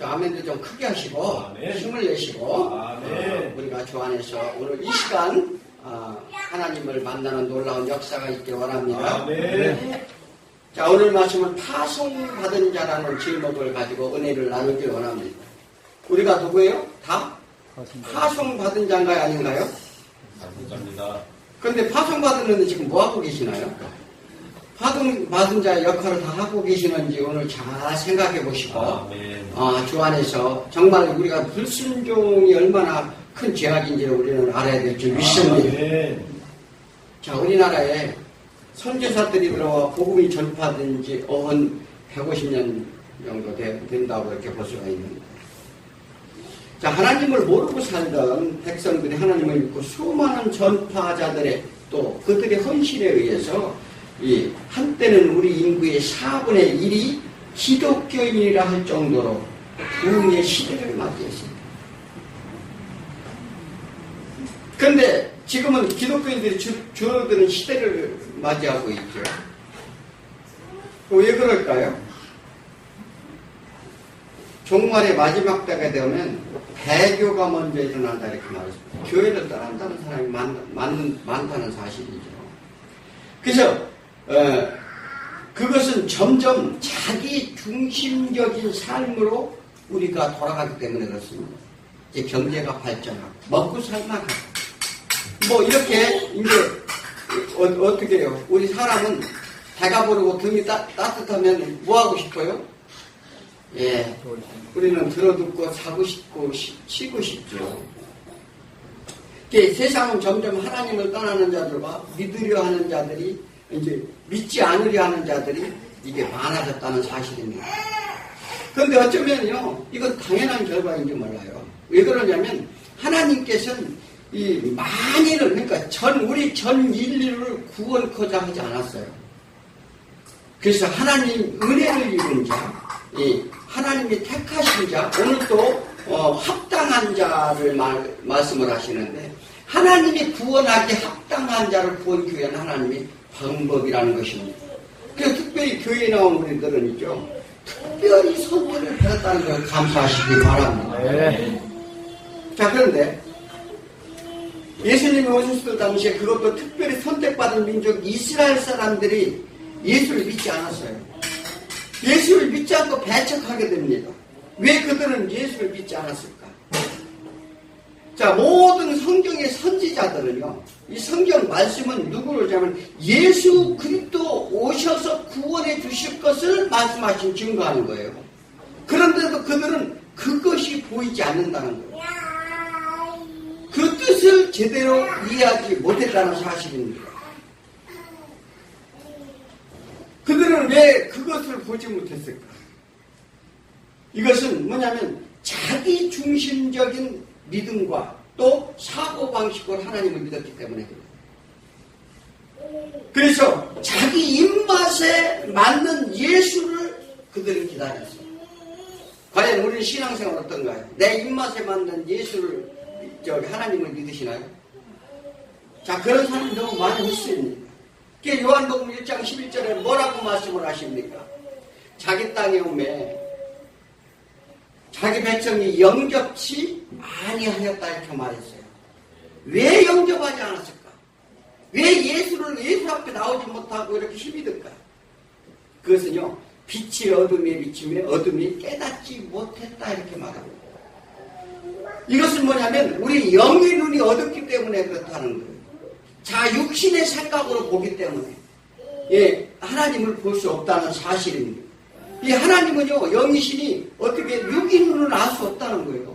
아멘도 좀 크게 하시고 아멘. 힘을 내시고 아멘. 우리가 주 안에서 오늘 이 시간 하나님을 만나는 놀라운 역사가 있길 원합니다. 아멘. 자, 오늘 말씀은 파송받은 자라는 제목을 가지고 은혜를 나누길 원합니다. 우리가 누구예요? 다 파송받은 자인가요? 아닌가요? 감사합니다. 그런데 파송받은 지금 뭐하고 계시나요? 파송받은 자의 역할을 다 하고 계시는지 오늘 잘 생각해 보시고 아멘. 주 안에서 정말 우리가 불순종이 얼마나 큰 죄악인지를 우리는 알아야 될 줄 믿습니다. 아멘. 자, 우리나라에 선교사들이 들어와 복음이 전파된 지 150년 정도 된다고 이렇게 볼 수가 있는데, 자, 하나님을 모르고 살던 백성들이 하나님을 믿고 수많은 전파자들의 또 그들의 헌신에 의해서 한때는 우리 인구의 4분의 1이 기독교인이라 할 정도로 부흥의 시대를 맞이했습니다. 그런데 지금은 기독교인들이 줄어드는 시대를 맞이하고 있죠. 왜 그럴까요? 종말의 마지막 때가 되면 배교가 먼저 일어난다 이렇게 말했습니다. 교회를 떠난다는 사람이 많다는 사실이죠. 그래서 그것은 점점 자기 중심적인 삶으로 우리가 돌아가기 때문에 그렇습니다. 이제 경제가 발전하고 먹고 살만 하고 이렇게 이제 어떻게 해요? 우리 사람은 배가 부르고 등이 따뜻하면 뭐 하고 싶어요? 예, 우리는 들어눕고 자고 싶고 쉬고 싶죠. 세상은 점점 하나님을 떠나는 자들과 믿으려 하는 자들이 이제 믿지 않으려 하는 자들이 이게 많아졌다는 사실입니다. 그런데 어쩌면요, 이건 당연한 결과인지 몰라요. 왜 그러냐면 하나님께서는 이 만인을, 그러니까 우리 전 인류를 구원코자 하지 않았어요. 그래서 하나님 은혜를 입은 자, 하나님이 택하신 자, 오늘 또 합당한 자를 말씀을 하시는데, 하나님이 구원하기 합당한 자를 구원하는 하나님이 방법이라는 것입니다. 그래서 특별히 교회에 나온 우리들은 있죠, 특별히 선물을 받았다는 걸 감사하시기 바랍니다. 네. 자, 그런데 예수님이 오셨을 당시에 그것도 특별히 선택받은 민족 이스라엘 사람들이 예수를 믿지 않았어요. 예수를 믿지 않고 배척하게 됩니다. 왜 그들은 예수를 믿지 않았을까? 자, 모든 성경의 선지자들은요, 이 성경 말씀은 누구를 자면 예수 그리스도 오셔서 구원해 주실 것을 말씀하신 증거하는 거예요. 그런데도 그들은 그것이 보이지 않는다는 거예요. 그 뜻을 제대로 이해하지 못했다는 사실입니다. 그들은 왜 그것을 보지 못했을까? 이것은 뭐냐면 자기 중심적인 믿음과 또 사고방식으로 하나님을 믿었기 때문에 그래요. 그래서 자기 입맛에 맞는 예수를 그들은 기다렸어요. 과연 우리는 신앙생활 어떤가요? 내 입맛에 맞는 예수를 하나님을 믿으시나요? 자, 그런 사람이 너무 많이 있습니다. 요한복음 1장 11절에 뭐라고 말씀을 하십니까? 자기 땅에 오매 자기 백성이 영접치 아니하였다 이렇게 말했어요. 왜 영접하지 않았을까? 왜 예수 앞에 나오지 못하고 이렇게 힘이 들까? 그것은요, 빛이 어둠에 비치며 어둠이 깨닫지 못했다 이렇게 말합니다. 이것은 뭐냐면 우리 영의 눈이 어둡기 때문에 그렇다는 거예요. 자, 육신의 생각으로 보기 때문에 하나님을 볼 수 없다는 사실입니다. 이 하나님은요, 영이시니 어떻게 육의 눈을 알 수 없다는 거예요.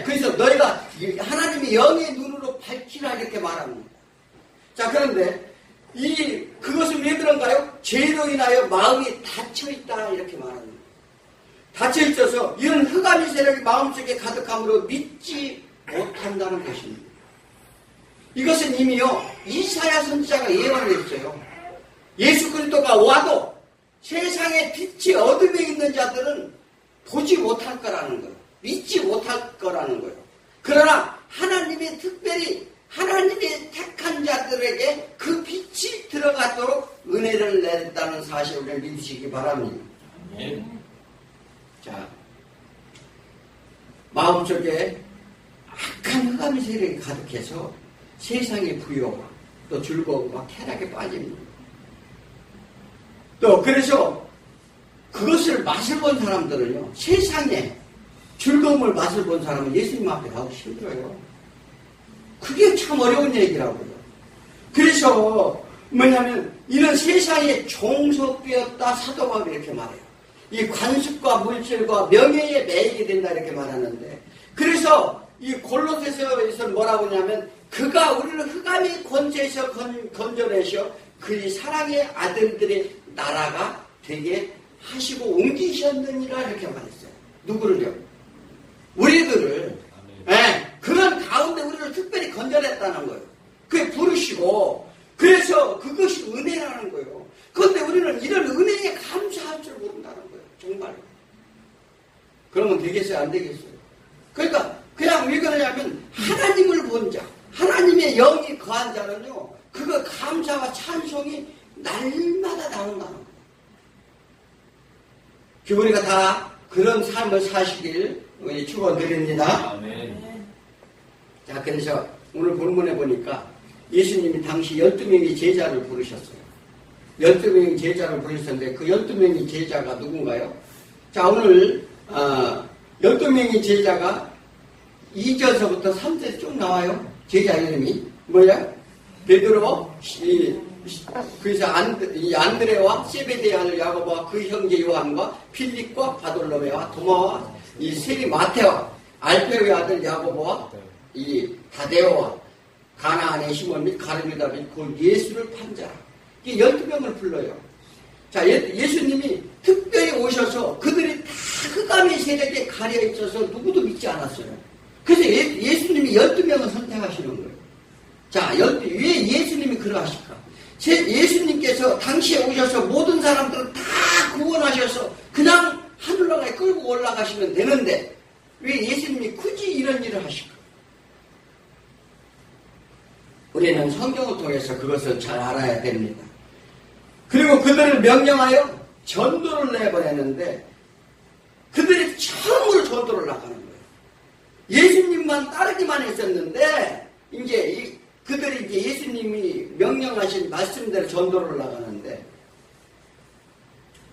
그래서 너희가 하나님이 영의 눈으로 밝히라 이렇게 말합니다. 자, 그런데 그것은 왜 그런가요? 죄로 인하여 마음이 닫혀있다 이렇게 말합니다. 닫혀있어서 이런 흑암의 세력이 마음속에 가득함으로 믿지 못한다는 것입니다. 이것은 이미요, 이사야 선지자가 예언을 했어요. 예수 그리스도가 와도 세상의 빛이 어둠에 있는 자들은 보지 못할 거라는 거예요. 믿지 못할 거라는 거예요. 그러나 하나님이 특별히 하나님이 택한 자들에게 그 빛이 들어가도록 은혜를 내렸다는 사실을 믿으시기 바랍니다. 자, 마음속에 악한 흑암의 세력이 가득해서 세상의 부여와 또 즐거움과 쾌락에 빠집니다. 또 그래서 그것을 맛을 본 사람들은요, 세상에 즐거움을 맛을 본 사람은 예수님 앞에 가기 힘들어요. 그게 참 어려운 얘기라고요. 그래서 뭐냐면 이런 세상에 종속되었다 사도 바울이 이렇게 말해요. 이 관습과 물질과 명예에 매이게 된다 이렇게 말하는데, 그래서 이 골로새서에서 뭐라고 하냐면 그가 우리를 흑암의 권세에서 건져내셔 그의 사랑의 아들들의 나라가 되게 하시고 옮기셨느니라 이렇게 말했어요. 누구를요? 우리들을. 그런 가운데 우리를 특별히 건져냈다는 거예요. 그게 부르시고, 그래서 그것이 은혜라는 거예요. 그런데 우리는 이런 은혜에 감사할 줄 모른다는 거예요. 정말. 그러면 되겠어요? 안 되겠어요? 그러니까 그냥 왜 그러냐면 하나님을 본 자, 하나님의 영이 거한 자는요, 그거 감사와 찬송이 날마다 나온다는 거예요. 우리가 다 그런 삶을 사시길 축원드립니다. 아멘. 자, 그래서 오늘 본문에 보니까 예수님이 당시 12명의 제자를 부르셨어요. 12명의 제자를 부르셨는데 그 12명의 제자가 누군가요? 자, 오늘 12명의 제자가 2절서부터 3절 쭉 나와요. 제자 이름이 뭐야? 베드로, 그래서 안드레와 세베대의 아들 야고보와 그 형제 요한과 필립과 바돌로메와 도마와 이 세리 마테와 알페오의 아들 야고보와 이 다데오와 가나안의 시몬 및 가룟유다 및 그 예수를 판 자라. 이 12명을 불러요. 자, 예수님이 특별히 오셔서 그들이 다 흑암의 세력에 가려 있어서 누구도 믿지 않았어요. 그래서 예수님이 12명을 선택하시는 거예요. 자, 왜 예수님이 그러하실까? 예수님께서 당시에 오셔서 모든 사람들을 다 구원하셔서 그냥 하늘나라에 끌고 올라가시면 되는데 왜 예수님이 굳이 이런 일을 하실까? 우리는 성경을 통해서 그것을 잘 알아야 됩니다. 그리고 그들을 명령하여 전도를 내보내는데 그들이 처음으로 전도를 나가는 거예요. 예수님만 따르기만 했었는데 그들이 이제 예수님이 명령하신 말씀대로 전도를 나가는데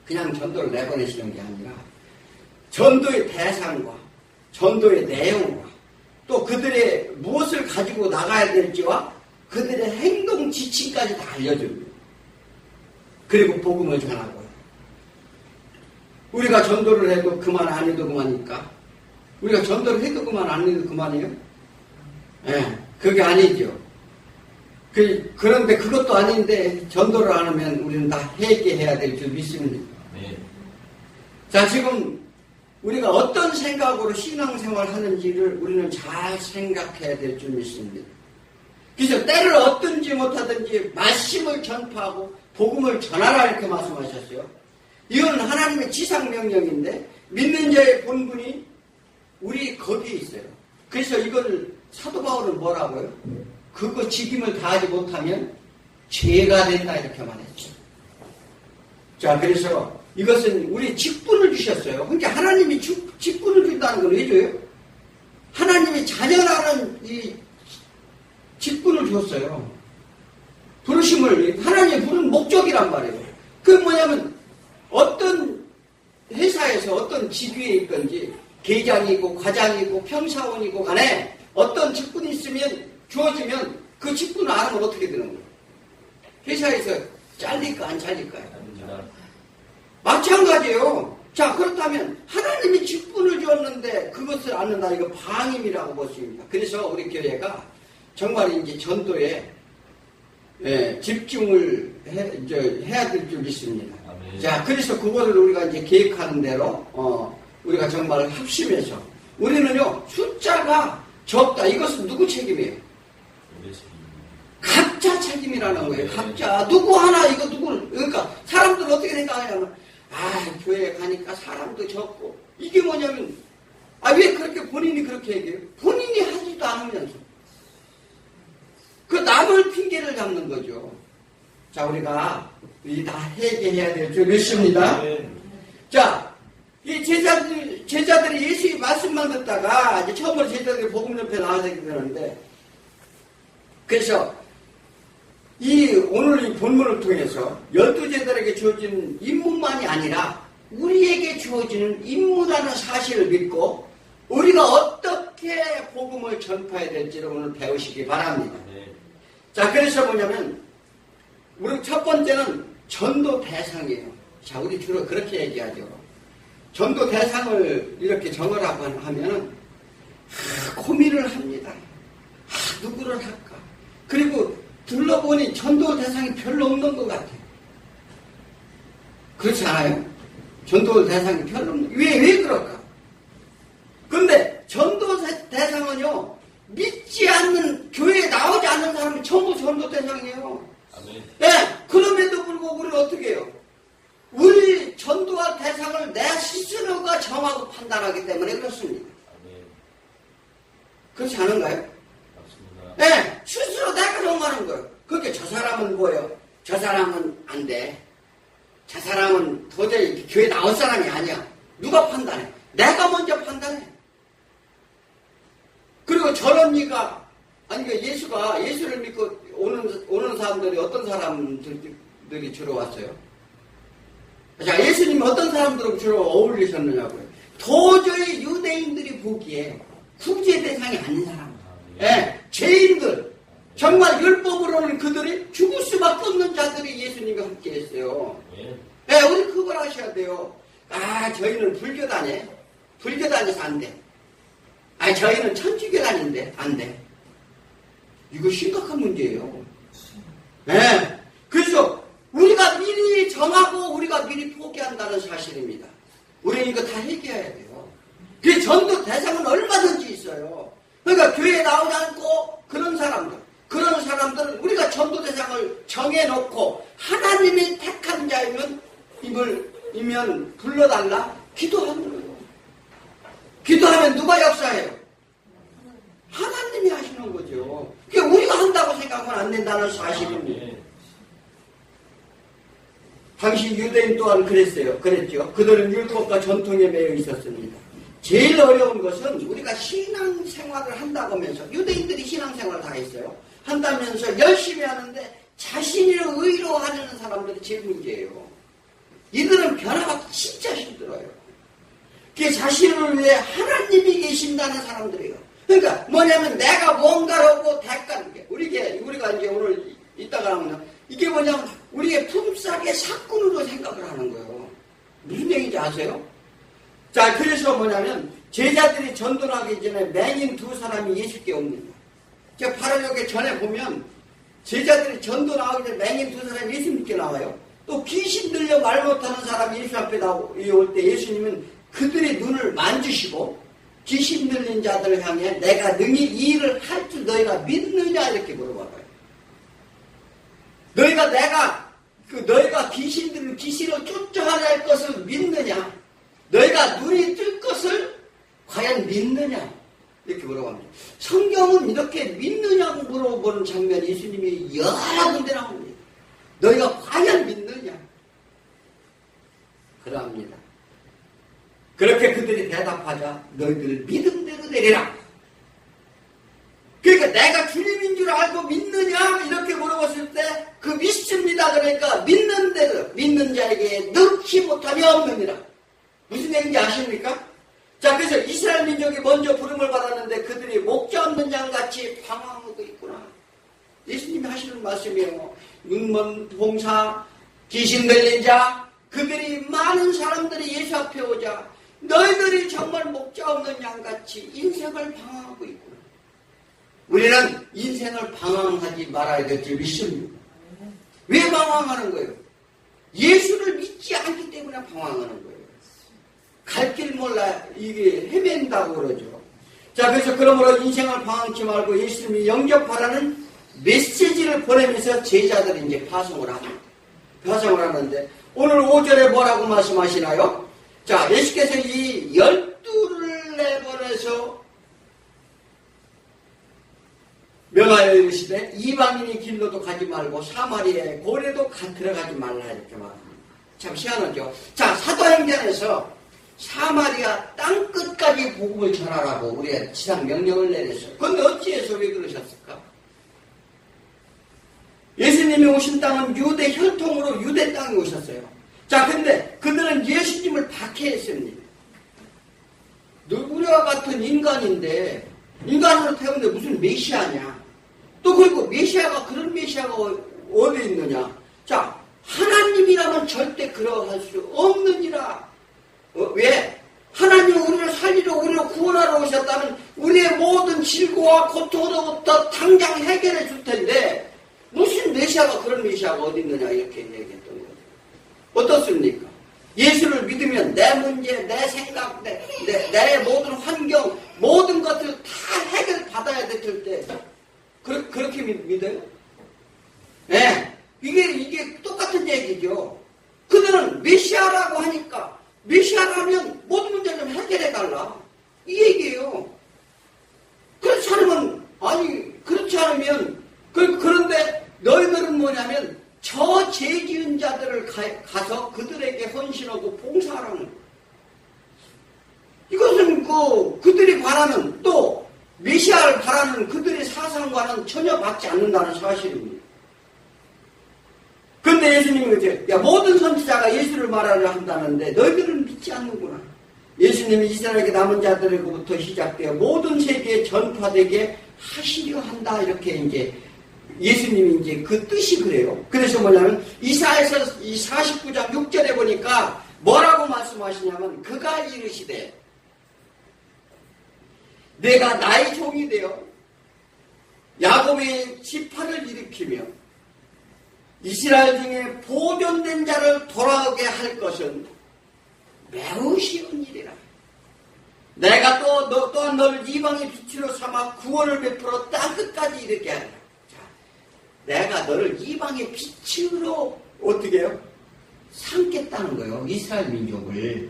그냥 전도를 내보내시는 게 아니라 전도의 대상과 전도의 내용과 또 그들의 무엇을 가지고 나가야 될지와 그들의 행동 지침까지 다 알려줍니다. 그리고 복음을 전하고요. 우리가 전도를 해도 그만 안 해도 그만일까? 우리가 전도를 해도 그만 안 해도 그만이에요? 그게 아니죠. 그런데 그것도 아닌데 전도를 안 하면 우리는 다 회개해야 될 줄 믿습니다. 네. 자, 지금 우리가 어떤 생각으로 신앙생활 하는지를 우리는 잘 생각해야 될 줄 믿습니다. 그래서 때를 얻든지 못하든지 말씀을 전파하고 복음을 전하라 이렇게 말씀하셨어요. 이건 하나님의 지상명령인데 믿는 자의 본분이 우리 거기에 있어요. 그래서 이걸 사도 바울은 뭐라고요? 그거 직임을 다하지 못하면 죄가 된다 이렇게 말했죠. 자, 그래서 이것은 우리 직분을 주셨어요. 그러니까 하나님이 직분을 준다는 건 왜 줘요? 하나님이 자녀라는 이 직분을 줬어요. 부르심을 하나님이 부른 목적이란 말이에요. 그게 뭐냐면 어떤 회사에서 어떤 직위에 있건지 계장이고 과장이고 평사원이고 간에 어떤 직분이 있으면 주어지면 그 직분을 안 하면 어떻게 되는 거예요? 회사에서 잘릴까 안 잘릴까요? 마찬가지예요. 자, 그렇다면 하나님이 직분을 주었는데 그것을 안 한다. 이거 방임이라고 볼 수 있습니다. 그래서 우리 교회가 정말 이제 전도에 집중을 해야 될 줄 믿습니다. 아멘. 자, 그래서 그거를 우리가 이제 계획하는 대로 우리가 정말 합심해서 우리는요 숫자가 적다. 이것은 누구 책임이에요? 각자 책임이라는 거예요. 각자 누구 하나 이거 누구를 그러니까 사람들은 어떻게 생각하냐면 교회에 가니까 사람도 적고 이게 뭐냐면 왜 그렇게 본인이 그렇게 얘기해요? 본인이 하지도 않으면서 그 남을 핑계를 잡는 거죠. 자, 우리가 다 회개해야 될 줄 믿습니다. 자, 이 제자들이 예수의 말씀만 듣다가 이제 처음으로 제자들이 복음 전파에 나가게 되는데, 그래서 오늘 이 본문을 통해서 12제자들에게 주어진 임무만이 아니라 우리에게 주어지는 임무라는 사실을 믿고 우리가 어떻게 복음을 전파해야 될지를 오늘 배우시기 바랍니다. 자, 그래서 뭐냐면 우리 첫 번째는 전도 대상이에요. 자, 우리 주로 그렇게 얘기하죠. 전도 대상을 이렇게 정하라고 하면은 고민을 합니다. 누구를 할까? 그리고 둘러보니 전도 대상이 별로 없는 것 같아요. 그렇지 않아요? 전도 대상이 별로 없는, 왜 그럴까? 근데 전도 대상은요, 믿지 않는, 교회에 나오지 않는 사람이 전부 전도 대상이에요. 아멘. 네, 그럼에도 불구하고 우리는 어떻게 해요? 우리 전도할 대상을 내 스스로가 정하고 판단하기 때문에 그렇습니다. 아멘. 그렇지 않은가요? 맞습니다. 네, 스스로 내가 정하는 거예요. 그렇게 저 사람은 뭐예요? 저 사람은 안 돼. 저 사람은 도저히 교회 나올 사람이 아니야. 누가 판단해? 내가 먼저 판단해. 그리고 저런 이가, 아니, 예수를 믿고 오는 사람들이 어떤 사람들이 주로 왔어요? 자, 예수님이 어떤 사람들하고 주로 어울리셨느냐고요? 도저히 유대인들이 보기에 구제 대상이 아닌 사람. 예, 죄인들. 정말 율법으로는 그들이 죽을 수밖에 없는 자들이 예수님과 함께 했어요. 예, 우리 그걸 아셔야 돼요. 저희는 불교단에서 안 돼. 저희는 천주교단인데 안 돼. 이거 심각한 문제예요. 예, 그래서 우리가 미리 정하고 우리가 미리 포기한다는 사실입니다. 우리는 이거 다 해결해야 돼요. 그 전도 대상은 얼마든지 있어요. 그러니까 교회에 나오지 않고 그런 사람들은 우리가 전도 대상을 정해놓고 하나님이 택한 자이면 불러달라 기도하는 거예요. 기도하면 누가 역사해요? 하나님이 하시는 거죠. 그게 우리가 한다고 생각하면 안 된다는 사실입니다. 당시 유대인 또한 그랬죠. 그들은 율법과 전통에 매여 있었습니다. 제일 어려운 것은 우리가 신앙생활을 한다고 하면서, 유대인들이 신앙생활을 다 했어요. 한다면서 열심히 하는데 자신을 의로 하려는 사람들이 제일 문제예요. 이들은 변화가 진짜 힘들어요. 그게 자신을 위해 하나님이 계신다는 사람들이에요. 그러니까 뭐냐면 내가 뭔가라고 대가는 게, 우리가 이제 오늘 이따가 나오면 이게 뭐냐면 우리의 품삯의 사건으로 생각을 하는 거예요. 무슨 얘기인지 아세요? 자, 그래서 뭐냐면 제자들이 전도를 하기 전에 맹인 두 사람이 예수께 옵니다. 제가 바로 여기 전에 보면 제자들이 전도 나오기 전에 맹인 두 사람이 예수님께 나와요. 또 귀신 들려 말 못하는 사람이 예수 앞에 올 때 예수님은 그들의 눈을 만지시고 귀신 들린 자들을 향해 내가 능히 이 일을 할 줄 너희가 믿느냐 이렇게 물어봐요. 너희가 귀신 들린 귀신을 쫓아낼 것을 믿느냐? 너희가 눈이 뜰 것을 과연 믿느냐? 이렇게 물어봅니다. 성경은 이렇게 믿느냐고 물어보는 장면이 예수님이 여러 군데 나옵니다. 너희가 과연 믿느냐? 그럽니다. 그렇게 그들이 대답하자 너희들 믿음대로 되리라. 그러니까 내가 주님인 줄 알고 믿느냐? 이렇게 물어봤을 때 그 믿습니다. 그러니까 믿는 대로, 믿는 자에게 넣지 못함이 없느니라. 무슨 얘기인지 아십니까? 자, 그래서 이스라엘 민족이 먼저 부름을 받았는데 그들이 목자 없는 양같이 방황하고 있구나. 예수님이 하시는 말씀이에요. 눈먼 봉사, 귀신 들린 자, 그들이 많은 사람들이 예수 앞에 오자 너희들이 정말 목자 없는 양같이 인생을 방황하고 있구나. 우리는 인생을 방황하지 말아야 될지 믿습니다. 왜 방황하는 거예요? 예수를 믿지 않기 때문에 방황하는 거예요. 갈 길 몰라 이게 헤맨다고 그러죠. 자, 그래서 그러므로 인생을 방황치 말고 예수님이 영접하라는 메시지를 보내면서 제자들이 이제 파송을 하는데 오늘 5절에 뭐라고 말씀하시나요? 자, 예수께서 이 12를 내보내서 명하여 이르시되 이방인이 길로도 가지 말고 사마리아의 고래도 들어가지 말라 이렇게 말합니다. 참 희한하죠. 자, 사도행전에서 사마리아 땅끝까지 복음을 전하라고 우리가 지상 명령을 내렸어요. 그런데 어찌해서 왜 그러셨을까? 예수님이 오신 땅은 유대 혈통으로 유대 땅에 오셨어요. 자, 근데 그들은 예수님을 박해했습니다. 우리와 같은 인간인데, 인간으로 태어났는데 무슨 메시아냐? 또 그리고 메시아가, 그런 메시아가 어디 있느냐? 자, 하나님이라면 절대 그러할 수 없느니라. 왜? 하나님은 우리를 살리러, 우리를 구원하러 오셨다면 우리의 모든 질고와 고통으로부터 당장 해결해 줄 텐데, 무슨 메시아가, 그런 메시아가 어디 있느냐, 이렇게 얘기했던 거예요. 어떻습니까? 예수를 믿으면 내 문제, 내 생각, 내 모든 환경, 모든 것들을 다 해결받아야 될 때, 그렇게 믿어요? 네. 이게 똑같은 얘기죠. 그들은 메시아라고 하니까, 메시아라면 모든 문제를 좀 해결해달라. 이 얘기예요. 그렇지 않으면, 그렇지 않으면, 그런데 너희들은 뭐냐면, 저 죄 지은 자들을 가서 그들에게 헌신하고 봉사하라는 거예요. 이것은 그들이 바라는, 또 메시아를 바라는 그들의 사상과는 전혀 맞지 않는다는 사실입니다. 근데 예수님이 이제, 모든 선지자가 예수를 말하려 한다는데 너희들은 믿지 않는구나. 예수님이 이스라엘에게 남은 자들에게부터 시작되어 모든 세계에 전파되게 하시려 한다. 이렇게 이제 예수님이 이제 그 뜻이 그래요. 그래서 뭐냐면 이사야서 49장 6절에 보니까 뭐라고 말씀하시냐면, 그가 이르시되 내가 나의 종이 되어 야곱의 지파를 일으키며 이스라엘 중에 보존된 자를 돌아오게 할 것은 매우 쉬운 일이라. 내가 또한 너를 이방의 빛으로 삼아 구원을 베풀어 땅끝까지 이르게 하리라. 자, 내가 너를 이방의 빛으로 어떻게 해요? 삼겠다는 거예요. 이스라엘 민족을.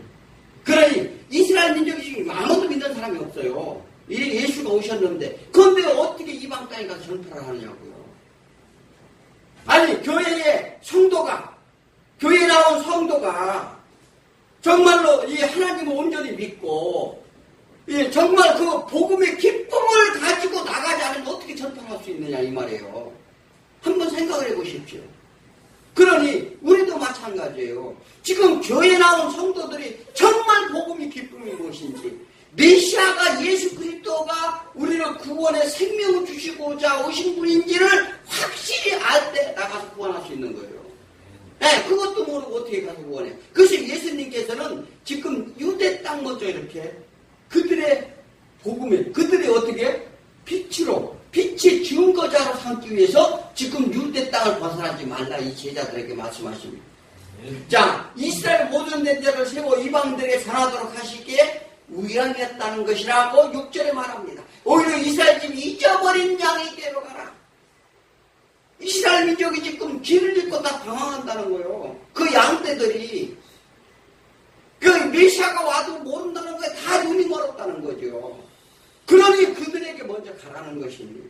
그러니 이스라엘 민족이 지금 아무도 믿는 사람이 없어요. 예수가 오셨는데, 그런데 어떻게 이방 땅에 가서 전파를 하느냐고요. 아니, 교회에 성도가, 교회에 나온 성도가 정말로 이 하나님을 온전히 믿고, 정말 그 복음의 기쁨을 가지고 나가지 않으면 어떻게 전파할 수 있느냐, 이 말이에요. 한번 생각을 해보십시오. 그러니 우리도 마찬가지예요. 지금 교회에 나온 성도들이 정말 복음의 기쁨이 무엇인지, 메시아가 예수 그리스도가 우리를 구원의 생명을 주시고자 오신 분인지를 확실히 알 때 나가서 구원할 수 있는 거예요. 네, 그것도 모르고 어떻게 가서 구원해. 그래서 예수님께서는 지금 유대 땅 먼저 이렇게 그들의 복음에, 그들이 어떻게 빛으로, 빛의 증거자로 삼기 위해서 지금 유대 땅을 벗어나지 말라, 이 제자들에게 말씀하십니다. 자, 이스라엘 보존된 자를 세워 이방들에게 전하도록 하시기에 우연이었다는 것이라고 6절에 말합니다. 오히려 이스라엘 집이 잊어버린 양의 대로 가라. 이스라엘 민족이 지금 길을 잃고 다 방황한다는 거예요. 그 양떼들이 그 메시아가 와도 모른다는 거에 다 눈이 멀었다는 거죠. 그러니 그들에게 먼저 가라는 것입니다.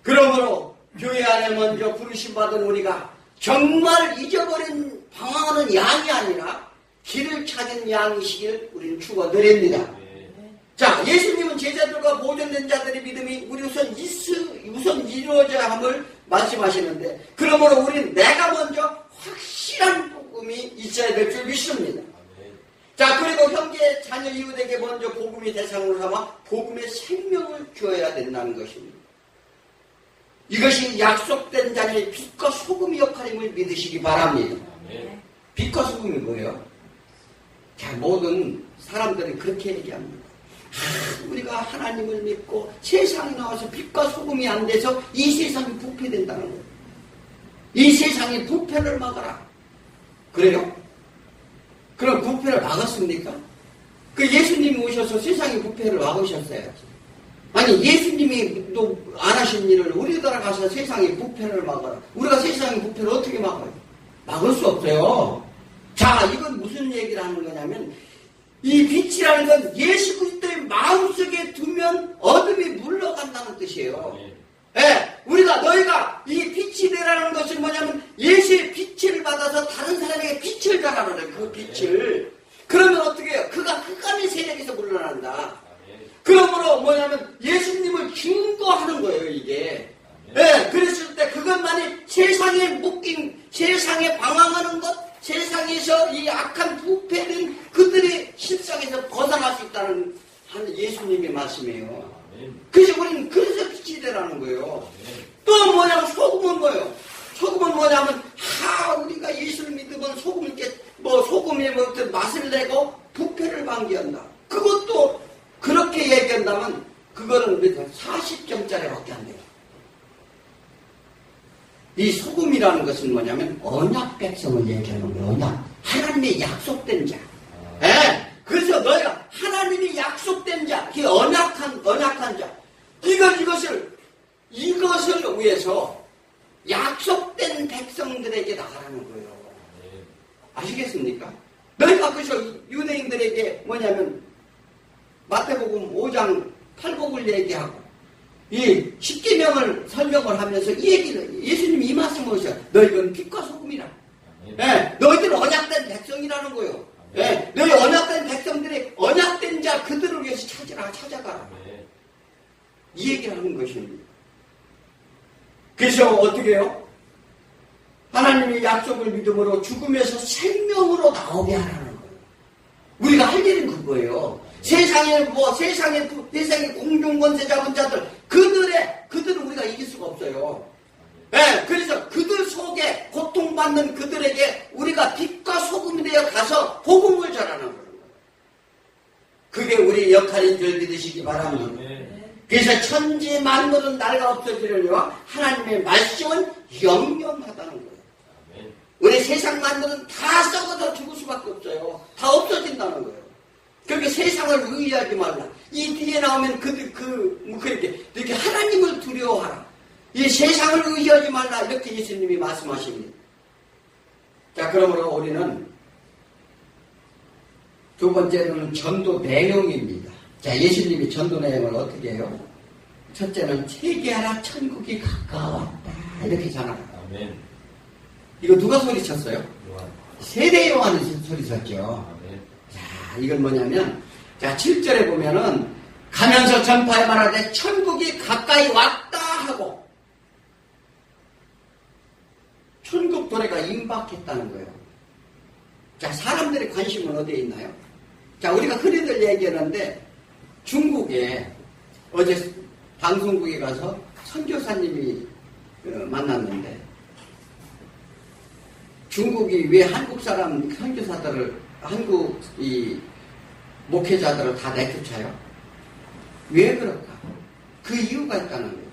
그러므로 교회 안에 먼저 부르심 받은 우리가 정말 잊어버린 방황하는 양이 아니라 길을 찾은 양이시길 우리는 축원드립니다. 자, 예수님은 제자들과 보존된 자들의 믿음이 우리 우선 이루어져야 함을 말씀하시는데, 그러므로 우리는 내가 먼저 확실한 복음이 있어야 될 줄 믿습니다. 자, 그리고 형제 자녀 이웃에게 먼저 복음의 대상으로 삼아 복음의 생명을 주어야 된다는 것입니다. 이것이 약속된 자녀의 빛과 소금의 역할임을 믿으시기 바랍니다. 빛과 소금이 뭐예요? 자, 모든 사람들이 그렇게 얘기합니다. 우리가 하나님을 믿고 세상에 나와서 빛과 소금이 안 돼서 이 세상이 부패된다는 거예요. 이 세상이 부패를 막아라. 그래요? 그럼 부패를 막았습니까? 그 예수님이 오셔서 세상의 부패를 막으셨어야지. 아니, 예수님이 또 안 하신 일을 우리나라 가서 세상의 부패를 막아라. 우리가 세상의 부패를 어떻게 막아요? 막을 수 없어요. 자, 이건 무슨 얘기를 하는 거냐면, 이 빛이라는 건 예수 그리스도의 마음속에 두면 어둠이 물러간다는 뜻이에요. 우리가 너희가 이 빛이 되라는 것은 뭐냐면 예수의 빛을 받아서 다른 사람에게 빛을 전하라는 그 빛을. 그러면 어떻게 해요? 그가 흑암의 세력에서 물러난다. 그러므로 뭐냐면 예수님을 증거하는 거예요, 이게. 예, 그랬을 때 그것만이 세상에 묶인, 세상에 방황하는 것, 세상에서 이 악한 부패된 그들의 실상에서 벗어날 수 있다는 하는 예수님의 말씀이에요. 그래서 우리는 그래서 빛이 되라는 거예요. 또 뭐냐면 소금은 뭐예요? 소금은 뭐냐면 우리가 예수를 믿으면 소금을 소금에 맛을 내고 부패를 방지한다. 그것도 그렇게 얘기한다면 그거는 40점짜리밖에 안 돼요. 이 소금이라는 것은 뭐냐면 언약 백성을 얘기하는 거예요. 언약. 하나님의 약속된 자. 예. 그래서 너희가 하나님이 약속된 자, 그 언약한 자. 이것을 위해서 약속된 백성들에게 나가라는 거예요. 아시겠습니까? 너희가 그래서 유대인들에게 뭐냐면 마태복음 5장 8복을 얘기하고 이 십계명을 설명을 하면서 이 얘기를 예수님이 이 말씀을 하셔요. 너희는 빛과 소금이라. 예, 너희들은 언약된 백성이라는 거예요. 예, 너희 언약된 백성들이 언약된 자 그들을 위해서 찾아가라. 이 얘기를 하는 것입니다. 그래서 어떻게 해요? 하나님의 약속을 믿음으로 죽음에서 생명으로 나오게 하라는 거예요. 우리가 할 일은 그거예요. 세상의 공중권세 잡은 자들, 그들은 우리가 이길 수가 없어요. 네, 그래서 그들 속에 고통받는 그들에게 우리가 빛과 소금이 되어 가서 복음을 전하는 거예요. 그게 우리 역할인 줄 믿으시기 바랍니다. 그래서 천지 만물은 나라가 없어지려니와 하나님의 말씀은 영영하다는 거예요. 우리 세상 만물은 다 썩어서 죽을 수밖에 없어요. 다 없어진다는 거예요. 그렇게 세상을 의지하지 말라. 이 뒤에 나오면 이렇게 하나님을 두려워하라. 이 세상을 의지하지 말라. 이렇게 예수님이 말씀하십니다. 자, 그러므로 우리는 두 번째로는 전도 내용입니다. 자, 예수님이 전도 내용을 어떻게 해요? 첫째는 회개하라, 천국이 가까웠다. 이렇게 전합니다. 아멘. 이거 누가 소리쳤어요? 세례 요한이 소리쳤죠. 아멘. 자, 이건 뭐냐면, 자, 7절에 보면은, 가면서 전파에 말하되, 천국이 가까이 왔다 하고, 천국 도래가 임박했다는 거예요. 자, 사람들의 관심은 어디에 있나요? 자, 우리가 흔히들 얘기하는데, 중국에, 어제 방송국에 가서 선교사님이 만났는데, 중국이 왜 한국 사람 선교사들을, 한국 목회자들을 다 내쫓아요? 왜 그럴까? 그 이유가 있다는 거예요.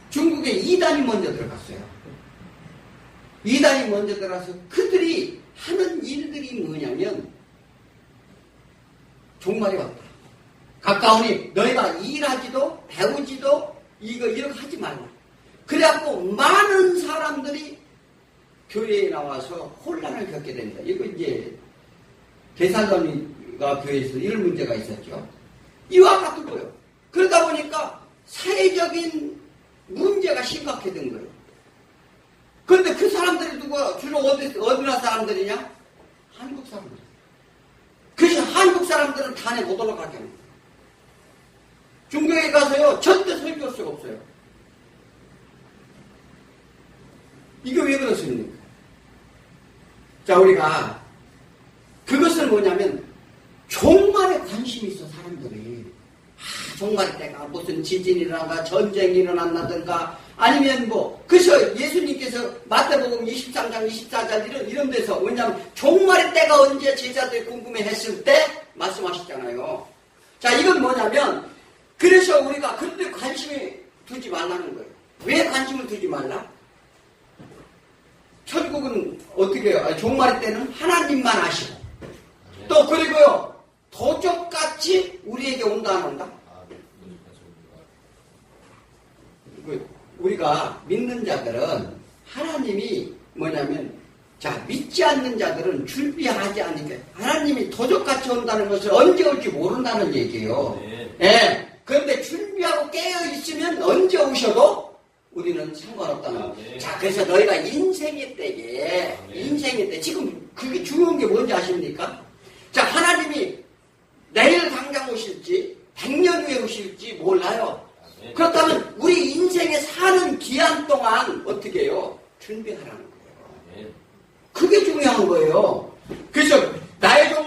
중국에 이단이 먼저 들어갔어요. 이단이 먼저 들어가서 그들이 하는 일들이 뭐냐면 종말이 왔다. 가까우니 너희가 일하지도 배우지도 이렇게 하지 말라. 그래갖고 많은 사람들이 교회에 나와서 혼란을 겪게 됩니다. 이거 이제 데살로니가 교회에서 이런 문제가 있었죠. 이와 같은 거예요. 그러다 보니까 사회적인 문제가 심각해진 거예요. 그런데 그 사람들이 주로 어디나 사람들이냐? 한국 사람들. 그래서 한국 사람들은 단에 못 올라가게 합니다. 중국에 가서요, 절대 설교할 수가 없어요. 이게 왜 그렇습니까? 자, 우리가 그것은 뭐냐면 종말에 관심이 있어, 사람들이. 종말 때가 무슨 지진이 일어나가 전쟁이 일어난다든가 아니면 그래서 예수님께서 마태복음 23장 24절 이런 데서 왜냐하면 종말의 때가 언제 제자들이 궁금해 했을 때 말씀하셨잖아요. 자, 이건 뭐냐면 그래서 우리가 그때 관심이 두지 말라는 거예요. 왜 관심을 두지 말라? 천국은 어떻게 해요? 종말의 때는 하나님만 아시고 또 그리고요 도적같이 우리에게 온다 안 온다? 우리가 믿는 자들은 하나님이 뭐냐면 자, 믿지 않는 자들은 준비하지 않으니까 하나님이 도적같이 온다는 것을 언제 올지 모른다는 얘기예요. 예. 그런데 준비하고 깨어 있으면 언제 오셔도 우리는 상관없다는 거예요. 자, 그래서 너희가 인생의 때에 지금 그게 중요한 게 뭔지 아십니까?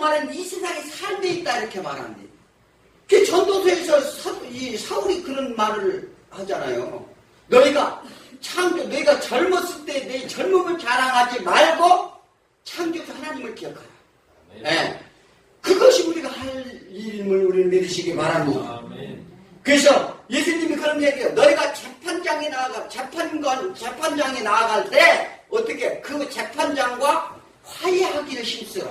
말은 이 세상에 삶에 있다 이렇게 말합니다. 그 전도서에서 사울이 그런 말을 하잖아요. 너희가 젊었을 때 내 젊음을 자랑하지 말고 창조주 하나님을 기억하라. 네. 그것이 우리가 할 일임을 우리는 믿으시기 바랍니다. 아멘. 그래서 예수님이 그런 얘기해요. 너희가 재판장에 나아갈 때 어떻게 그 재판장과 화해하기를 힘쓰라.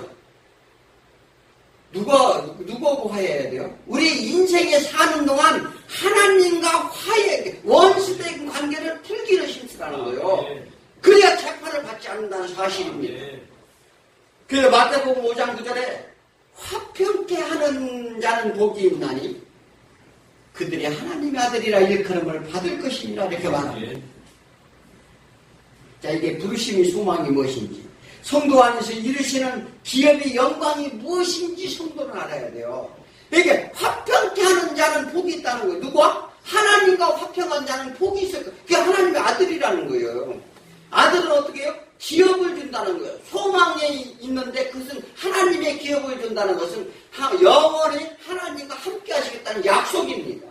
누구하고 화해해야 돼요? 우리 인생에 사는 동안 하나님과 화해, 원수된 관계를 풀기를 힘쓰라는 거예요. 그래야 재판을 받지 않는다는 사실입니다. 그래서 마태복음 5장 9절에 화평케 하는 자는 복이 있나니 그들이 하나님의 아들이라 일컬음을 받을 것이니라 이렇게 말합니다. 자, 이게 부르심의 소망이 무엇인지, 성도 안에서 이루시는 기업의 영광이 무엇인지 성도는 알아야 돼요. 이게 화평케 하는 자는 복이 있다는 거예요. 누구와? 하나님과 화평한 자는 복이 있을 거예요. 그게 하나님의 아들이라는 거예요. 아들은 어떻게 해요? 기업을 준다는 거예요. 소망이 있는데 그것은 하나님의 기업을 준다는 것은 영원히 하나님과 함께 하시겠다는 약속입니다.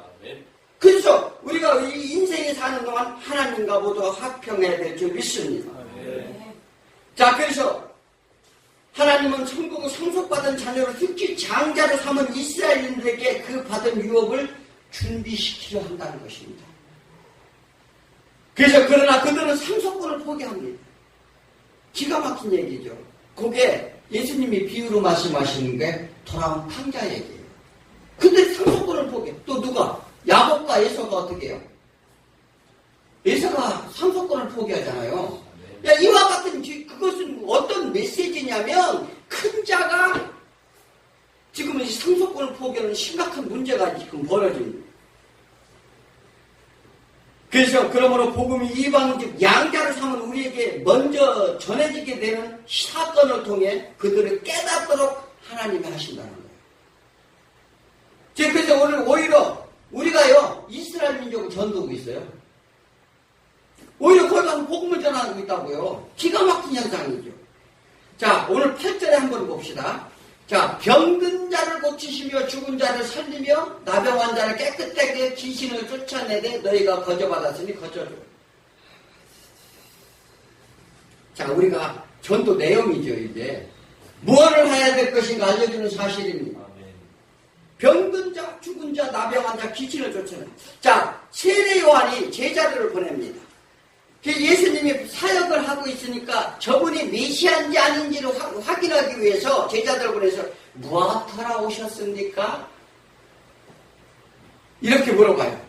그래서 우리가 이 인생에 사는 동안 하나님과 모두 화평해야 될 줄 믿습니다. 자, 그래서 하나님은 천국을 상속받은 자녀로 특히 장자로 삼은 이스라엘인들에게 그 받은 유업을 준비시키려 한다는 것입니다. 그래서 그러나 그들은 상속권을 포기합니다. 기가 막힌 얘기죠. 그게 예수님이 비유로 말씀하시는 게 돌아온 탕자 얘기예요. 근데 상속권을 포기해. 또 누가? 야곱과 에서가 어떻게 해요? 에서가 상속권을 포기하잖아요. 야, 이와 같은 그것은 어떤 메시지냐면 큰 자가 지금 상속권을 포기하는 심각한 문제가 지금 벌어집니다. 그래서 그러므로 복음이 이방인 양자를 삼은 우리에게 먼저 전해지게 되는 사건을 통해 그들을 깨닫도록 하나님이 하신다는 거예요. 그래서 오늘 오히려 우리가요 이스라엘 민족을 전도하고 있어요. 오히려 거기 가서 복음을 전하고 있다고요. 기가 막힌 현상이죠. 자, 오늘 8절에 한번 봅시다. 자, 병든 자를 고치시며 죽은 자를 살리며 나병한 자를 깨끗하게 귀신을 쫓아내되 너희가 거저받았으니 거저줘. 자, 우리가 전도 내용이죠. 이제 무엇을 해야 될 것인가 알려주는 사실입니다. 병든 자, 죽은 자, 나병한 자, 귀신을 쫓아내. 자, 세례 요한이 제자들을 보냅니다. 예수님이 사역을 하고 있으니까 저분이 메시아인지 아닌지를 확인하기 위해서 제자들을 보내서 무엇하러 오셨습니까? 이렇게 물어봐요.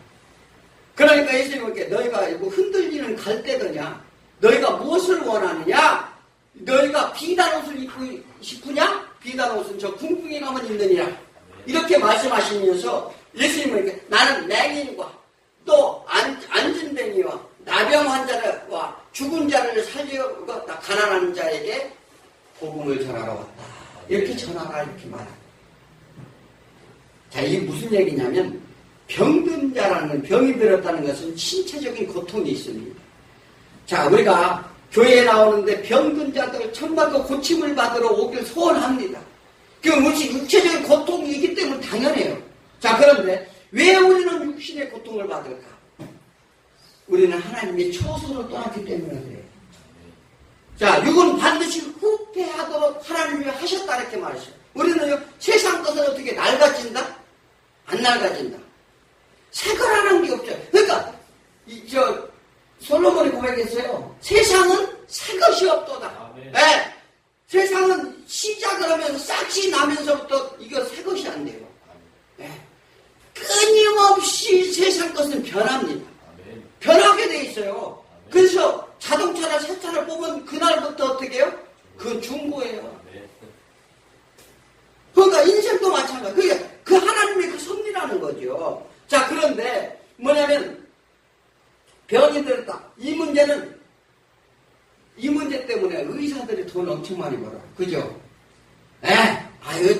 그러니까 예수님께 너희가 흔들리는 갈대더냐? 너희가 무엇을 원하느냐? 너희가 비단 옷을 입고 싶으냐? 비단 옷은 저 궁궁에 가면 입느니라. 이렇게 말씀하시면서 예수님은 나는 맹인과 또 안진뱅이와 나병 환자와 죽은 자를 살리고 가난한 자에게 복음을 전하러 왔다. 이렇게 전하라 이렇게 말합니다. 자, 이게 무슨 얘기냐면 병든 자라는 병이 들었다는 것은 신체적인 고통이 있습니다. 자, 우리가 교회에 나오는데 병든 자들 천만도 고침을 받으러 오길 소원합니다. 그 육체적인 고통이 있기 때문에 당연해요. 자, 그런데 왜 우리는 육신의 고통을 받을까? 우리는 하나님의 초선을 떠났기 때문에 그래요. 자, 육은 반드시 후패하도록 하나님이 하셨다 이렇게 말했어요. 우리는요, 세상 것은 어떻게 낡아진다? 안 낡아진다. 새 거라는 게 없죠. 그러니까 솔로몬이 고백했어요. 세상은 새 것이 없도다. 네. 세상은 시작을 하면서 싹이 나면서부터 이거 새 것이 안 돼요. 네. 끊임없이 세상 것은 변합니다. 변하게 돼 있어요. 그래서 자동차나 새 차를 뽑으면 그날부터 어떻게 해요? 그건 중고예요. 그러니까 인생도 마찬가지. 그러니까 그 하나님의 그 섭리라는 거죠. 자, 그런데 뭐냐면 병이 들었다. 이 문제 때문에 의사들이 돈 엄청 많이 벌어요. 그죠?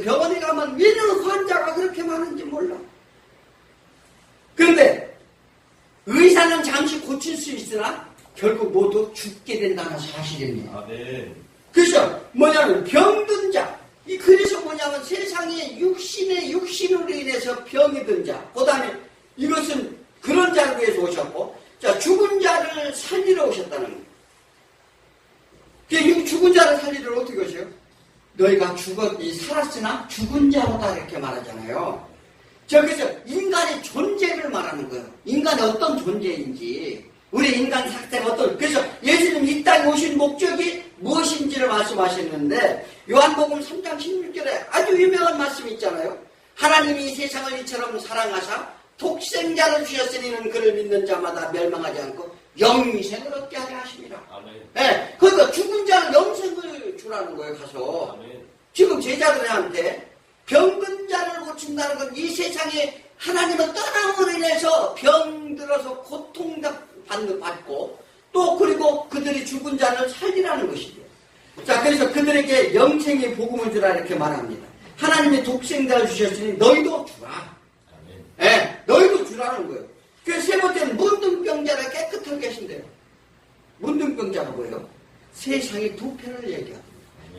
병원에 가면 왜 환자가 그렇게 많은지 몰라. 그런데 의사는 잠시 고칠 수 있으나 결국 모두 죽게 된다는 사실입니다. 네. 그래서 뭐냐면 병든 자. 그래서 뭐냐면 뭐냐면 세상에 육신으로 인해서 병이 든 자. 그 다음에 이것은 그런 자를 위해서 오셨고, 자, 죽은 자를 살리러 오셨다는 거예요. 이 죽은 자를 살리러 어떻게 오세요? 너희가 살았으나 죽은 자로다 이렇게 말하잖아요. 그래서 인간의 존재를 말하는 거예요. 인간이 어떤 존재인지, 우리 인간 상태가 어떤, 그래서 예수님 이 땅에 오신 목적이 무엇인지를 말씀하셨는데, 요한복음 3장 16절에 아주 유명한 말씀이 있잖아요. 하나님이 이 세상을 이처럼 사랑하사 독생자를 주셨으니는 그를 믿는 자마다 멸망하지 않고 영생을 얻게 하려 하십니다. 아멘. 네, 그러니까 죽은 자는 영생을 주라는 거예요. 가서 아멘. 지금 제자들한테 병든 자를 고친다는 건 이 세상에 하나님을 떠남으로 인해서 병들어서 고통받고 또 그리고 그들이 죽은 자를 살리라는 것이죠. 자, 그래서 그들에게 영생의 복음을 주라 이렇게 말합니다. 하나님의 독생자를 주셨으니 너희도 주라. 예, 너희도 주라는 거예요. 그래서 세 번째는 문둥병자를 깨끗하게 하신대요. 문둥병자가 뭐예요? 세상의 부패를 얘기합니다.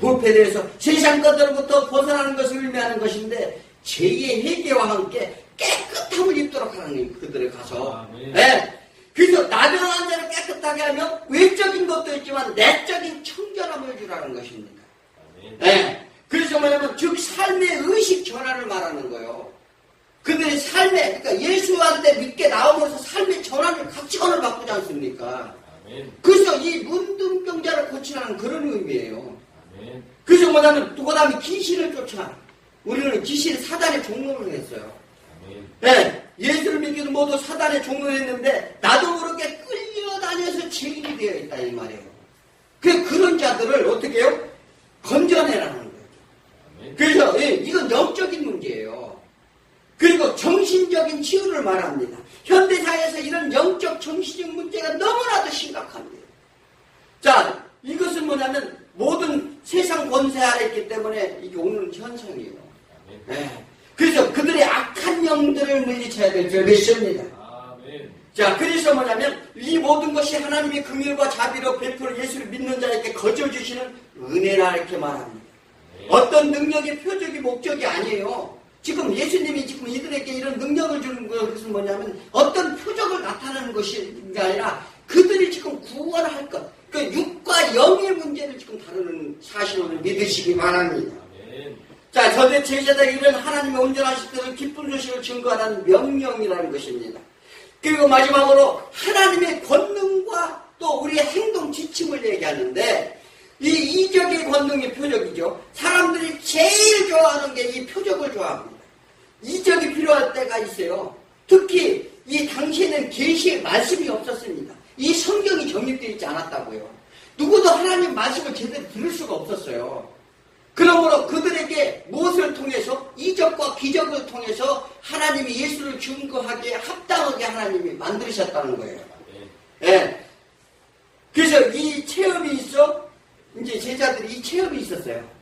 부패에 대해서 세상 것들로부터 벗어나는 것을 의미하는 것인데 죄의 회개와 함께 깨끗함을 입도록 하는 거예요. 그들을 가서. 예, 그래서 나병한 자를 깨끗하게 하면 외적인 것도 있지만 내적인 청결함을 주라는 것입니다. 예, 그래서 뭐냐면 즉 삶의 의식 전환을 말하는 거예요. 그들의 삶에, 그러니까 예수한테 믿게 나오면서 삶의 전환을, 가치관을 바꾸지 않습니까? 아멘. 그래서 이 문둥병자를 고치라는 그런 의미예요. 아멘. 그래서 뭐냐면, 또 그 다음에 귀신을 쫓아. 우리는 귀신 사단의 종로를 했어요. 아멘. 네, 예수를 믿기도 모두 사단의 종로를 했는데, 나도 모르게 끌려다녀서 죄인이 되어 있다, 이 말이에요. 그런 자들을 어떻게 해요? 건져내라는 거예요. 아멘. 그래서, 이건 영적인 문제예요. 그리고 정신적인 치유를 말합니다. 현대사회에서 이런 영적 정신적 문제가 너무나도 심각합니다. 자, 이것은 뭐냐면 모든 세상 권세 아래 있기 때문에 이게 오는 현상이에요. 네. 그래서 그들의 악한 영들을 물리쳐야 될 줄 믿습니다. 자, 그래서 뭐냐면 이 모든 것이 하나님의 긍휼과 자비로 베풀어 예수를 믿는 자에게 거저주시는 은혜라 이렇게 말합니다. 어떤 능력의 표적이 목적이 아니에요. 지금 예수님이 지금 이들에게 이런 능력을 주는 것은 뭐냐면 어떤 표적을 나타내는 것이 아니라 그들이 지금 구원할 것, 그 육과 영의 문제를 지금 다루는 사실을 믿으시기 바랍니다. 아멘. 자, 저들 제자들에게 이런 하나님의 온전하신 그런 기쁜 소식을 증거하는 명령이라는 것입니다. 그리고 마지막으로 하나님의 권능과 또 우리의 행동 지침을 얘기하는데 이 이적의 권능의 표적이죠. 사람들이 제일 좋아하는 게 이 표적을 좋아합니다. 이적이 필요할 때가 있어요. 특히 이 당시에는 계시의 말씀이 없었습니다. 이 성경이 정립되어 있지 않았다고요. 누구도 하나님 말씀을 제대로 들을 수가 없었어요. 그러므로 그들에게 무엇을 통해서 이적과 기적을 통해서 하나님이 예수를 증거하기에 합당하게 하나님이 만드셨다는 거예요. 예. 그래서 이 체험이 있어 이제 제자들이 이 체험이 있었어요.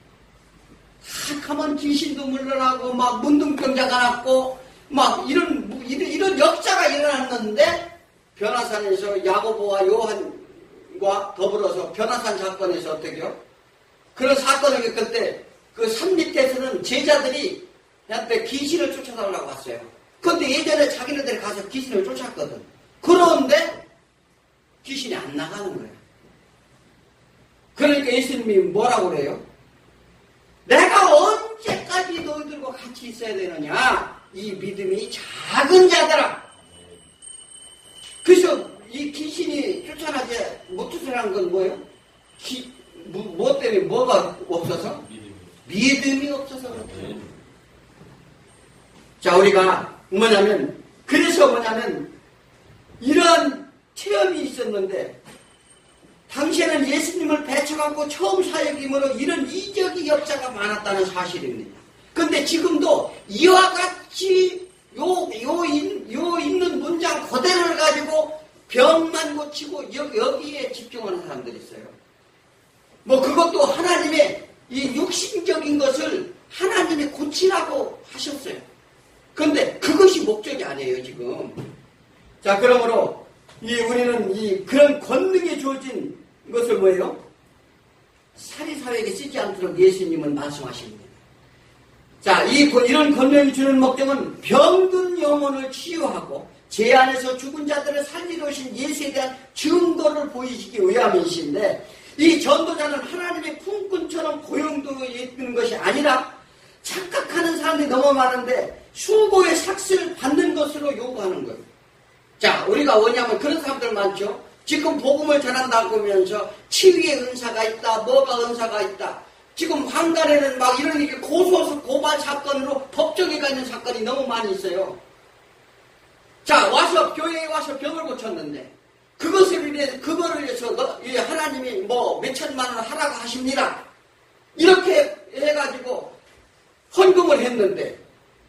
하면 귀신도 물러나고 막 문둥병자가 났고 막 이런 역사가 일어났는데 변화산에서 야고보와 요한과 더불어서 변화산 사건에서 어떻게요? 그런 사건을 겪을 때 그 산 밑에서는 제자들이 한테 귀신을 쫓아달라고 왔어요. 그런데 예전에 자기네들이 가서 귀신을 쫓았거든. 그런데 귀신이 안 나가는 거예요. 그러니까 예수님이 뭐라고 그래요? 내가 언제까지 너희들과 같이 있어야 되느냐? 이 믿음이 작은 자들아. 그래서 이 귀신이 쫓아나지 못하는 건 뭐예요? 뭐 때문에 뭐가 없어서? 믿음이 없어서 그렇죠. 자, 우리가 그래서 이런 체험이 있었는데 당시에는 예수님을 배척하고 처음 사역임으로 이런 이적의 역사가 많았다는 사실입니다. 그런데 지금도 이와 같이 요 있는 문장 그대로를 가지고 병만 고치고 여기에 집중하는 사람들이 있어요. 그것도 하나님의 이 육신적인 것을 하나님이 고치라고 하셨어요. 그런데 그것이 목적이 아니에요, 지금. 자, 그러므로 우리는 그런 권능이 주어진 것을 뭐예요? 사리사회에게 쓰지 않도록 예수님은 말씀하십니다. 자, 이런 권능이 주는 목적은 병든 영혼을 치유하고 죄 안에서 죽은 자들을 살리러 오신 예수에 대한 증거를 보이시기 위함이신데, 이 전도자는 하나님의 품꾼처럼 고용되어 있는 것이 아니라 착각하는 사람들이 너무 많은데 수고의 삭스를 받는 것으로 요구하는 거예요. 자, 우리가 뭐냐면 그런 사람들 많죠. 지금 복음을 전한다고 하면서 치유의 은사가 있다, 뭐가 은사가 있다. 지금 황간에는 막 이런 고발 사건으로 법정에 가 있는 사건이 너무 많이 있어요. 자, 교회에 와서 병을 고쳤는데, 그거를 위해서 하나님이 뭐 몇천만 원 하라고 하십니다. 이렇게 해가지고 헌금을 했는데,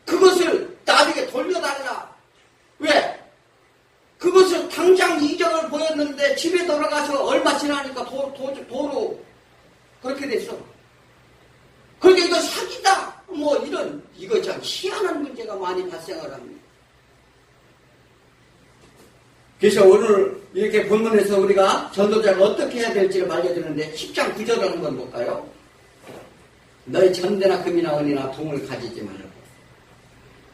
그것을 나중에 돌려달라. 왜? 그것을 당장 이적을 보였는데, 집에 돌아가서 얼마 지나니까 도로 그렇게 됐어. 그러니까 이거 사기다. 이거 참 희한한 문제가 많이 발생을 합니다. 그래서 오늘 이렇게 본문에서 우리가 전도자가 어떻게 해야 될지를 알려주는데 10장 9절을 한번 볼까요? 너희 전대나 금이나 은이나 동을 가지지 말라고.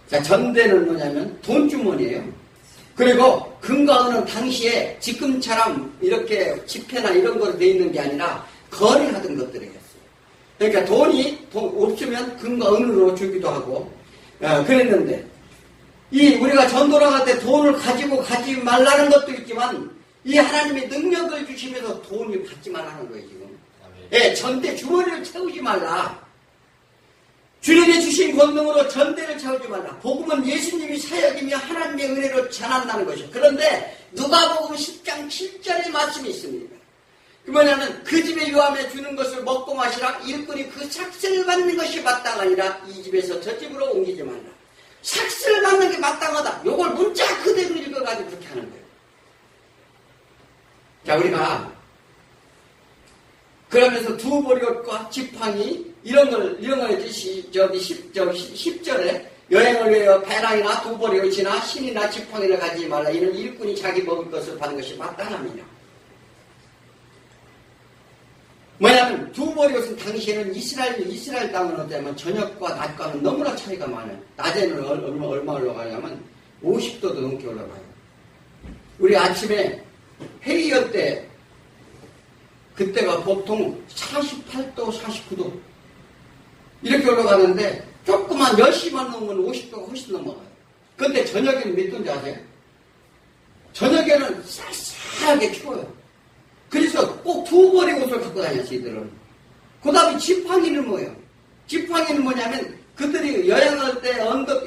자, 전대는 뭐냐면 돈주머니예요. 그리고 금과 은은 당시에 지금처럼 이렇게 지폐나 이런 거로 되어 있는 게 아니라 거래하던 것들이었어요. 그러니까 돈이 없으면 금과 은으로 주기도 하고 그랬는데, 우리가 전도를 할 때 돈을 가지고 가지 말라는 것도 있지만, 이 하나님의 능력을 주시면서 돈을 받지 말라는 거예요, 지금. 예, 전대 주머니를 채우지 말라. 주님이 주신 권능으로 전대를 채우지 말라. 복음은 예수님이 사역이며 하나님의 은혜로 전한다는 것이죠. 그런데 누가복음 10장 7절의 말씀이 있습니다. 그 뭐냐면, 그 집에 요함에 주는 것을 먹고 마시라. 일꾼이 그 삭슬을 받는 것이 마땅하니라. 이 집에서 저 집으로 옮기지 말라. 삭슬을 받는 게 마땅하다. 요걸 문자 그대로 읽어가지고 그렇게 하는 거예요. 자, 우리가 그러면서 두 보리옷과 지팡이 이런 걸 10절에 여행을 위하여 배낭이나 두 보리옷이나 신이나 지팡이를 가지지 말라. 이는 일꾼이 자기 먹을 것을 받는 것이 마땅합니다. 뭐냐면 두 보리옷은 당시에는 이스라엘 땅은 어때면 저녁과 낮과는 너무나 차이가 많아요. 낮에는 얼마 올라가냐면 50도도 넘게 올라가요. 우리 아침에 회의할 때 그때가 보통 48도, 49도 이렇게 올라가는데 조금만 10시만 넘으면 50도가 훨씬 넘어가요. 근데 저녁에는 몇 도인지 아세요? 저녁에는 쌀쌀하게 추워요. 그래서 꼭 두 벌의 옷을 갖고 다녔어요, 이들은. 그 다음에 지팡이는 뭐예요? 지팡이는 뭐냐면 그들이 여행할 때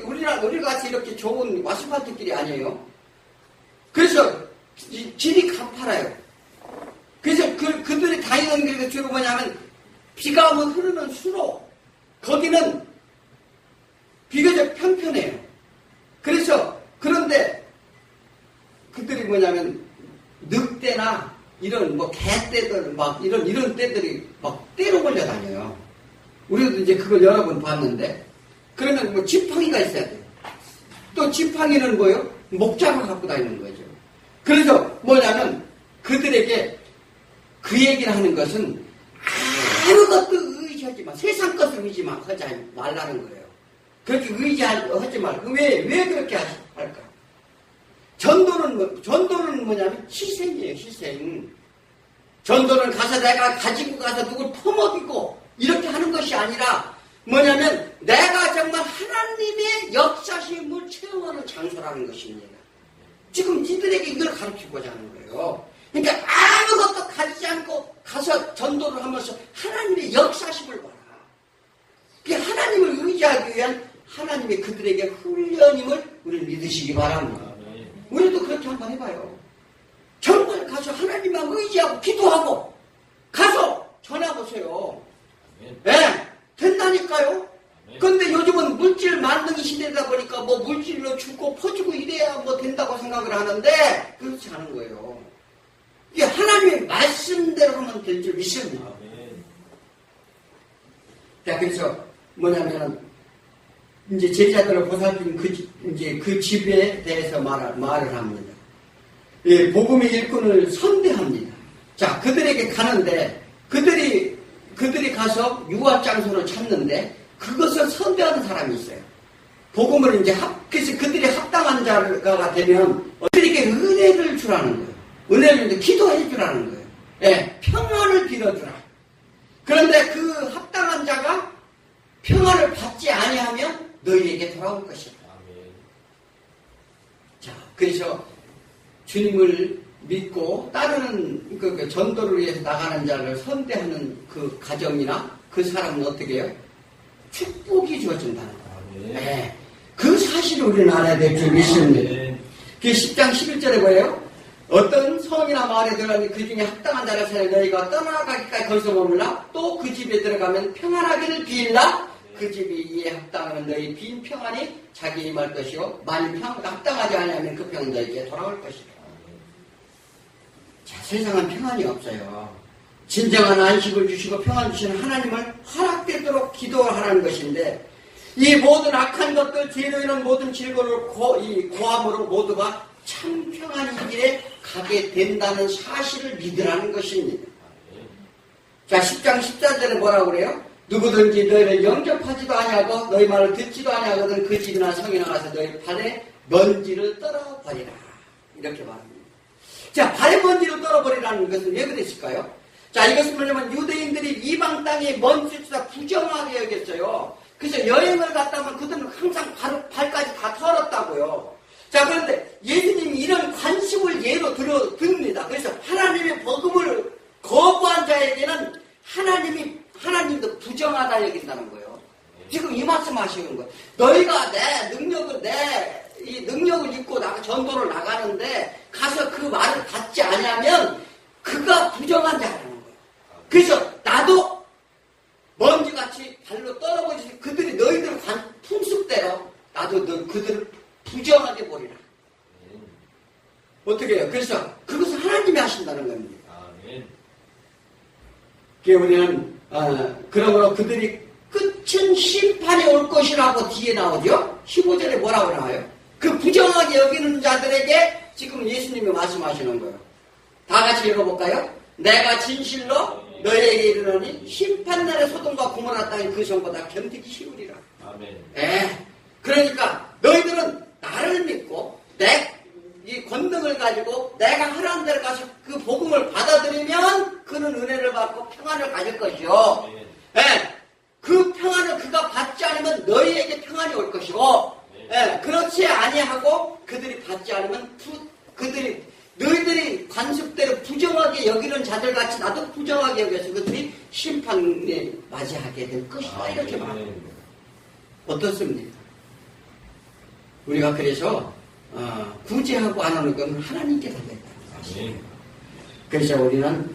우리 같이 이렇게 좋은 아스팔트 길이 아니에요. 그래서 길이 가파라요. 그래서 그들이 다니는 길이 주로 뭐냐면 비가 오면 흐르는 수로, 거기는 비교적 평평해요. 그런데 그들이 뭐냐면 늑대나 이런 개떼들 이런 떼들이 떼로 걸려 다녀요. 우리도 이제 그걸 여러 번 봤는데, 그러면 지팡이가 있어야 돼요. 또 지팡이는 뭐예요? 목장을 갖고 다니는 거죠. 그래서 뭐냐면 그들에게 그 얘기를 하는 것은 아무것도 의지하지 마. 세상 것을 하지 말라는 거예요. 그렇게 의지하지 말고. 왜 그렇게 할까? 전도는 뭐냐면 희생이에요, 희생. 전도는 가서 내가 가지고 가서 누굴 퍼먹이고 이렇게 하는 것이 아니라 뭐냐면 내가 정말 하나님의 역사심을 체험하는 장소라는 것입니다. 지금 이들에게 이걸 가르치고자 하는 거예요. 그러니까 아무것도 가지지 않고 가서 전도를 하면서 하나님의 역사심을 봐라. 그 하나님을 의지하기 위한 하나님의 그들에게 훈련임을 우리는 믿으시기 바랍니다. 우리도 그렇게 한번 해봐요. 정말 가서 하나님만 의지하고 기도하고 가서 전화보세요. 네, 된다니까요. 그런데 요즘은 물질 만능이 시대다 보니까 물질로 주고 퍼주고 이래야 된다고 생각을 하는데 그렇지 않은 거예요. 이게 하나님의 말씀대로 하면 될 줄 믿습니다. 자, 그래서 뭐냐면 이제 제자들을 보살핀 그 집에 대해서 말을 합니다. 예, 복음의 일꾼을 선대합니다. 자, 그들에게 가는데 그들이 가서 유학 장소를 찾는데 그것을 선대하는 사람이 있어요. 복음을 이제 그래서 그들이 합당한 자가 되면 그들에게 은혜를 주라는 거예요. 은혜를 이제 기도해 주라는 거예요. 예, 평안을 빌어주라. 그런데 그 합당한 자가 평안을 받지 아니하면 너희에게 돌아올 것이다. 자, 그래서 주님을 믿고 따르는 그 전도를 위해서 나가는 자를 선대하는 그 가정이나 그 사람은 어떻게 해요? 축복이 주어진다는 거예요. 네. 그 사실을 우리는 알아야 될 줄 믿습니다. 그 10장 11절에 뭐예요? 어떤 성이나 마을에 들어가니 그 중에 합당한 자를 찾아 너희가 떠나가기까지 거기서 머물라. 또 그 집에 들어가면 평안하기를 빌라. 그 집이 이에 합당하면 너희 빈 평안이 자기 임할 것이요 만일 합당하지 않으면 그 평안 너희에게 돌아올 것이다. 자, 세상은 평안이 없어요. 진정한 안식을 주시고 평안 주시는 하나님을 허락되도록 기도하라는 것인데 이 모든 악한 것들, 죄로 인한 모든 질고를 고함으로 모두가 참 평안의 길에 가게 된다는 사실을 믿으라는 것입니다. 자, 10장 14절에 뭐라고 그래요? 누구든지 너희를 영접하지도 아니하고 너희 말을 듣지도 아니하거든 그 집이나 성이나 가서 너희 발에 먼지를 떨어버리라. 이렇게 말합니다. 자, 발에 먼지를 떨어버리라는 것은 왜 그랬을까요? 자, 이것은 뭐냐면 유대인들이 이방 땅에 먼지를 다 부정하게 여겼어요. 그래서 여행을 갔다 오면 그들은 항상 발까지 다 털었다고요. 자, 그런데 예수님이 이런 관습을 예로 듭니다. 그래서 하나님의 복음을 거부한 자에게는 하나님도 부정하다 여긴다는 거예요. 지금 이 말씀 하시는 거예요. 너희가 이 능력을 입고 전도를 나가는데 가서 그 말을 받지 않으면 그가 부정한 자라는 거예요. 그래서 나도 먼지같이 발로 떨어버리지 그들이 너희들 풍습대로 나도 그들을 부정하게 보리라. 어떻게 해요? 그래서 그것은 하나님이 하신다는 겁니다. 그래서 우리는 그러므로 그들이 끝은 심판이 올 것이라고 뒤에 나오죠. 15절에 뭐라고 나와요? 그 부정하게 여기는 자들에게 지금 예수님이 말씀하시는 거예요. 다 같이 읽어볼까요? 내가 진실로 너희에게 이르노니 심판날에 소돔과 고모라 땅이 그 전보다 견디기 쉬우리라. 아멘. 그러니까 너희들은 나를 믿고 이 권능을 가지고 내가 하라는 데를 가서 그 복음을 받아들이면 그는 은혜를 받고 평안을 가질 것이요. 그 평안을 그가 받지 않으면 너희에게 평안이 올 것이고 그렇지 아니하고 그들이 받지 않으면 너희들이 관습대로 부정하게 여기는 자들 같이 나도 부정하게 여겨서 그들이 심판에 맞이하게 될 것이다. 이렇게 말합니다. 어떻습니까? 우리가 그래서 구제하고 안 하는 건 하나님께 달렸다는 것입니다. 그래서 우리는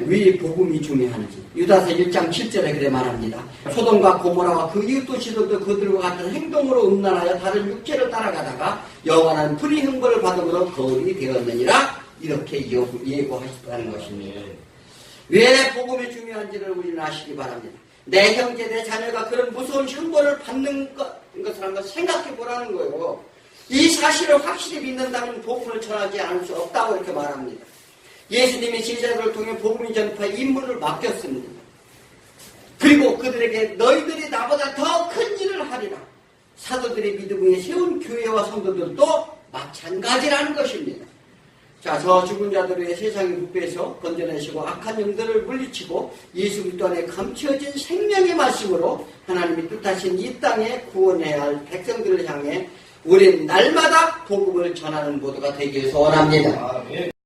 왜 복음이 중요한지 유다서 1장 7절에 그래 말합니다. 소돔과 고모라와 그 이웃 도시들도 그들과 같은 행동으로 음란하여 다른 육체를 따라가다가 여호와는 불의 형벌을 받음으로 거울이 되었느니라. 이렇게 예고하셨다는 것입니다. 왜 복음이 중요한지를 우리는 아시기 바랍니다. 내 형제 내 자녀가 그런 무서운 형벌을 받는 것을 한번 생각해 보라는 거예요. 이 사실을 확실히 믿는다면 복음을 전하지 않을 수 없다고 이렇게 말합니다. 예수님이 제자들을 통해 복음을 전파의 임무를 맡겼습니다. 그리고 그들에게 너희들이 나보다 더 큰 일을 하리라. 사도들의 믿음 위에 세운 교회와 성도들도 마찬가지라는 것입니다. 자, 저 죽은 자들 위해 세상의 부패에서 건져내시고 악한 영들을 물리치고 예수 그리스도 안에 감추어진 생명의 말씀으로 하나님이 뜻하신 이 땅에 구원해야 할 백성들을 향해 우리는 날마다 복음을 전하는 모두가 되기 위해서 원합니다.